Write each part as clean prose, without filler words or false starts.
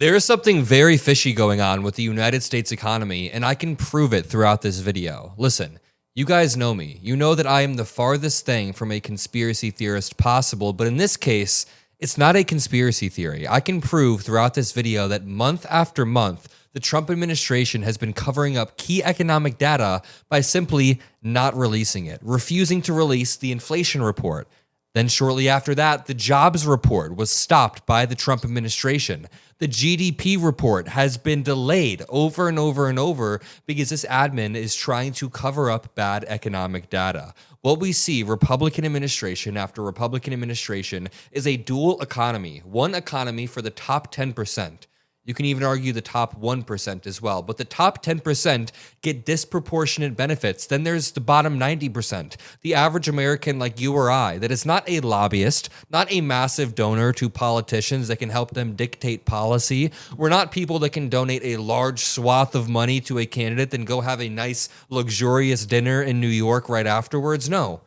There is something very fishy going on with the United States economy, and I can prove it throughout this video. Listen, you guys know me. You know that I am the farthest thing from a conspiracy theorist possible, but in this case, it's not a conspiracy theory. I can prove throughout this video that month after month, the Trump administration has been covering up key economic data by simply not releasing it, refusing to release the inflation report. Then shortly after that, the jobs report was stopped by the Trump administration. The GDP report has been delayed over and over and over because this admin is trying to cover up bad economic data. What we see, Republican administration after Republican administration, is a dual economy. One economy for the top 10%. You can even argue the top 1% as well. But the top 10% get disproportionate benefits. Then there's the bottom 90%. The average American like you or I that is not a lobbyist, not a massive donor to politicians that can help them dictate policy. We're not people that can donate a large swath of money to a candidate and go have a nice, luxurious dinner in New York right afterwards. No.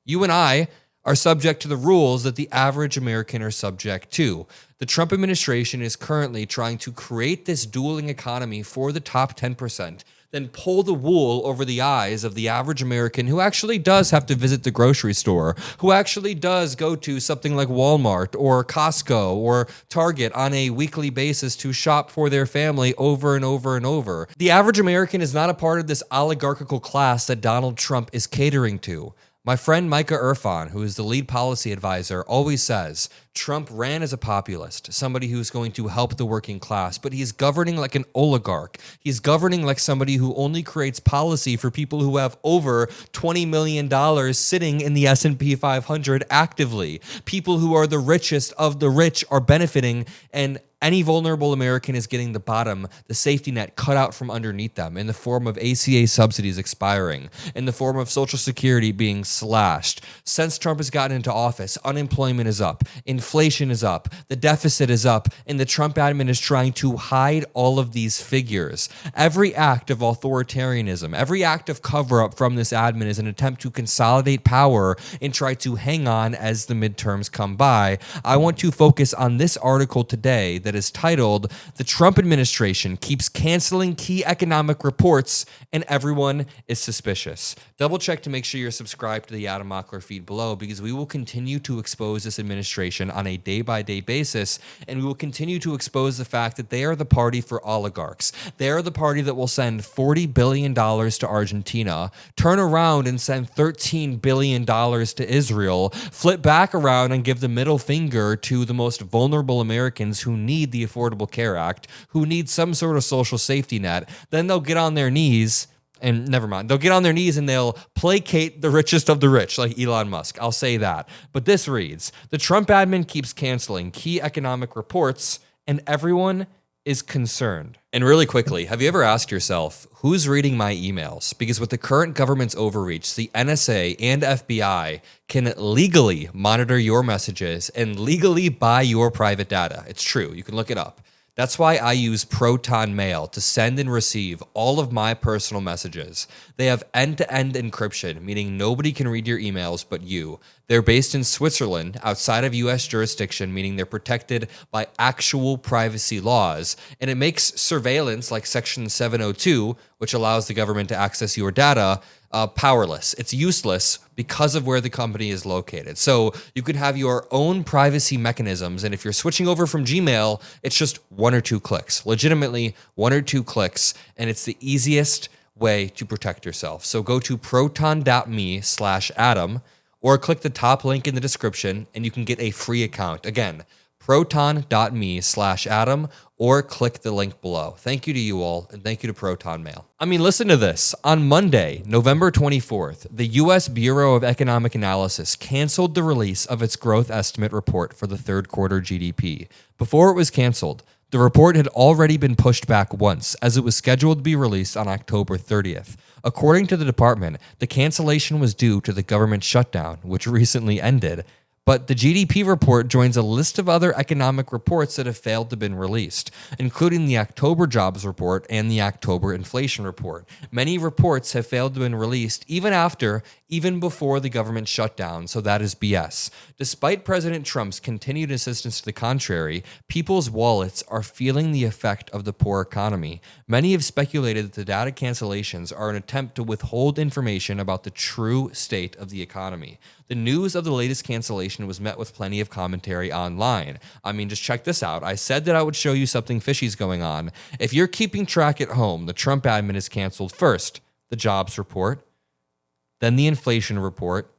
You and I are subject to the rules that the average American are subject to. The Trump administration is currently trying to create this dueling economy for the top 10%, then pull the wool over the eyes of the average American who actually does have to visit the grocery store, who actually does go to something like Walmart or Costco or Target on a weekly basis to shop for their family over and over and over. The average American is not a part of this oligarchical class that Donald Trump is catering to. My friend Micah Irfan, who is the lead policy advisor, always says Trump ran as a populist, somebody who's going to help the working class, but he's governing like an oligarch. He's governing like somebody who only creates policy for people who have over $20 million sitting in the S&P 500 actively. People who are the richest of the rich are benefiting, and any vulnerable American is getting the bottom, the safety net cut out from underneath them in the form of ACA subsidies expiring, in the form of Social Security being slashed. Since Trump has gotten into office, unemployment is up, inflation is up, the deficit is up, and the Trump admin is trying to hide all of these figures. Every act of authoritarianism, every act of cover-up from this admin is an attempt to consolidate power and try to hang on as the midterms come by. I want to focus on this article today that is titled, "The Trump Administration Keeps Canceling Key Economic Reports and Everyone is Suspicious." Double check to make sure you're subscribed to the Adam Mockler feed below, because we will continue to expose this administration on a day-by-day basis, and we will continue to expose the fact that they are the party for oligarchs. They are the party that will send $40 billion to Argentina, turn around and send $13 billion to Israel, flip back around and give the middle finger to the most vulnerable Americans who need the Affordable Care Act, who need some sort of social safety net. Then they'll get on their knees and never mind. They'll get on their knees and they'll placate the richest of the rich, like Elon Musk. I'll say that. But this reads, "The Trump admin keeps canceling key economic reports and everyone is concerned." And really quickly, have you ever asked yourself, who's reading my emails? Because with the current government's overreach, the NSA and FBI can legally monitor your messages and legally buy your private data. It's true. You can look it up. That's why I use Proton Mail to send and receive all of my personal messages. They have end-to-end encryption, meaning nobody can read your emails but you. They're based in Switzerland, outside of U.S. jurisdiction, meaning they're protected by actual privacy laws. And it makes surveillance like Section 702, which allows the government to access your data, powerless. It's useless because of where the company is located. So you could have your own privacy mechanisms, and if you're switching over from Gmail, it's just 1 or 2 clicks. Legitimately, 1 or 2 clicks, and it's the easiest way to protect yourself. So go to proton.me/Adam, or click the top link in the description, and you can get a free account. Again, proton.me/Adam, or click the link below. Thank you to you all, and thank you to Proton Mail. I mean, listen to this. On Monday, November 24th, the U.S. Bureau of Economic Analysis canceled the release of its growth estimate report for the third quarter GDP. Before it was canceled, the report had already been pushed back once, as it was scheduled to be released on October 30th. According to the department, the cancellation was due to the government shutdown, which recently ended. But the GDP report joins a list of other economic reports that have failed to have been released, including the October jobs report and the October inflation report. Many reports have failed to have been released even after even before the government shutdown, so that is BS. Despite President Trump's continued insistence to the contrary, people's wallets are feeling the effect of the poor economy. Many have speculated that the data cancellations are an attempt to withhold information about the true state of the economy. The news of the latest cancellation was met with plenty of commentary online. I mean, just check this out. I said that I would show you something fishy's going on. If you're keeping track at home, the Trump admin has canceled first the jobs report, then the inflation report,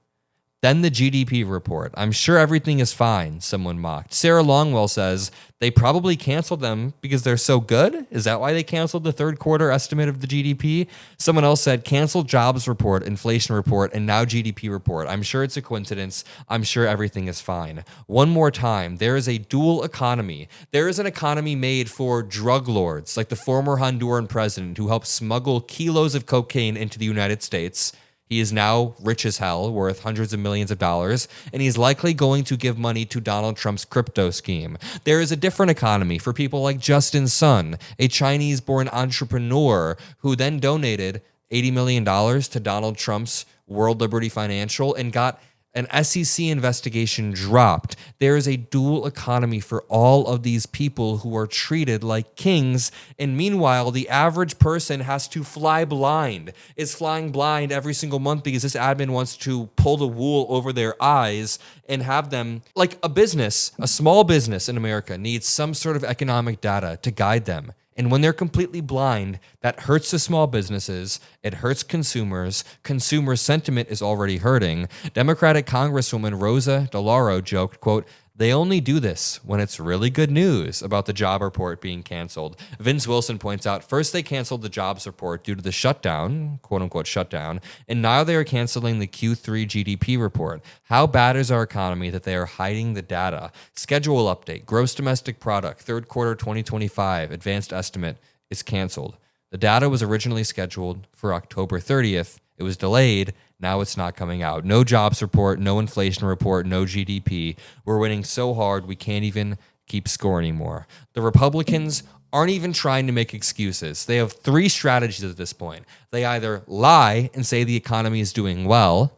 then the GDP report. I'm sure everything is fine, someone mocked. Sarah Longwell says they probably canceled them because they're so good. Is that why they canceled the third quarter estimate of the GDP? Someone else said canceled jobs report, inflation report, and now GDP report. I'm sure it's a coincidence. I'm sure everything is fine. One more time, there is a dual economy. There is an economy made for drug lords, like the former Honduran president who helped smuggle kilos of cocaine into the United States. He is now rich as hell, worth hundreds of millions of dollars, and he's likely going to give money to Donald Trump's crypto scheme. There is a different economy for people like Justin Sun, a Chinese-born entrepreneur who then donated $80 million to Donald Trump's World Liberty Financial and got an SEC investigation dropped. There is a dual economy for all of these people who are treated like kings, and meanwhile, the average person has to fly blind, is flying blind every single month because this admin wants to pull the wool over their eyes and have them, like a business, a small business in America needs some sort of economic data to guide them. And when they're completely blind, that hurts the small businesses, it hurts consumers, consumer sentiment is already hurting. Democratic Congresswoman Rosa DeLauro joked, quote, "They only do this when it's really good news about the job report being canceled." Vince Wilson points out, first they canceled the jobs report due to the shutdown, quote unquote shutdown, and now they are canceling the Q3 GDP report. How bad is our economy that they are hiding the data? Schedule update, gross domestic product, third quarter 2025, advanced estimate is canceled. The data was originally scheduled for October 30th. It was delayed. Now it's not coming out. No jobs report, no inflation report, no GDP. We're winning so hard we can't even keep score anymore. The Republicans aren't even trying to make excuses. They have three strategies at this point. They either lie and say the economy is doing well,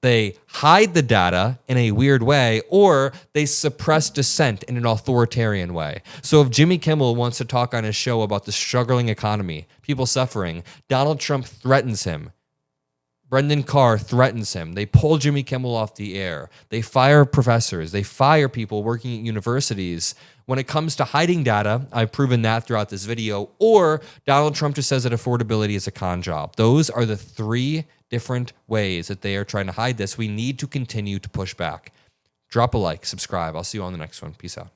they hide the data in a weird way, or they suppress dissent in an authoritarian way. So if Jimmy Kimmel wants to talk on his show about the struggling economy, people suffering, Donald Trump threatens him. Brendan Carr threatens him. They pull Jimmy Kimmel off the air. They fire professors. They fire people working at universities. When it comes to hiding data, I've proven that throughout this video, or Donald Trump just says that affordability is a con job. Those are the three different ways that they are trying to hide this. We need to continue to push back. Drop a like, subscribe. I'll see you on the next one. Peace out.